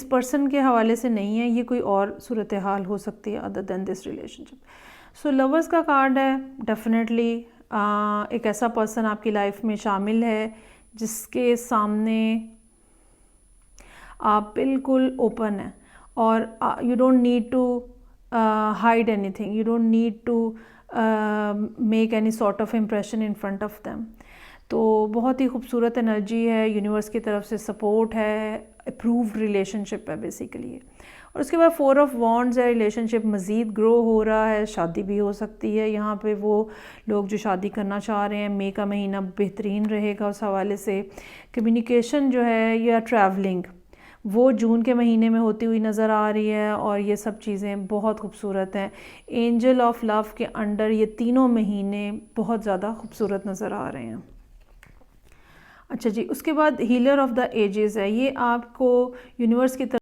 Person के हवाले से नहीं है, ये कोई और सूरत हाल हो सकती है other than this relationship. So lovers का कार्ड है, डेफिनेटली एक ऐसा पर्सन आपकी लाइफ में शामिल है जिसके सामने आप बिल्कुल ओपन हैं और you don't need to hide anything, you don't need to make any sort of impression in front of them. तो बहुत ही खूबसूरत एनर्जी है, यूनिवर्स की तरफ से सपोर्ट है, अप्रूव्ड रिलेशनशिप है बेसिकली। और उसके बाद 4 ऑफ वॉन्ड्स है, रिलेशनशिप मज़ीद ग्रो हो रहा है, शादी भी हो सकती है। यहाँ पे वो लोग जो शादी करना चाह रहे हैं, मई का महीना बेहतरीन रहेगा उस हवाले से। कम्युनिकेशन जो है या ट्रैवलिंग वो जून के महीने में होती हुई नज़र आ रही है और ये सब चीज़ें बहुत खूबसूरत हैं। एंजल ऑफ लव के अंडर ये तीनों महीने बहुत ज़्यादा खूबसूरत नज़र आ रहे हैं। अच्छा जी, उसके बाद हीलर ऑफ़ द एजेस है, ये आपको यूनिवर्स की तरफ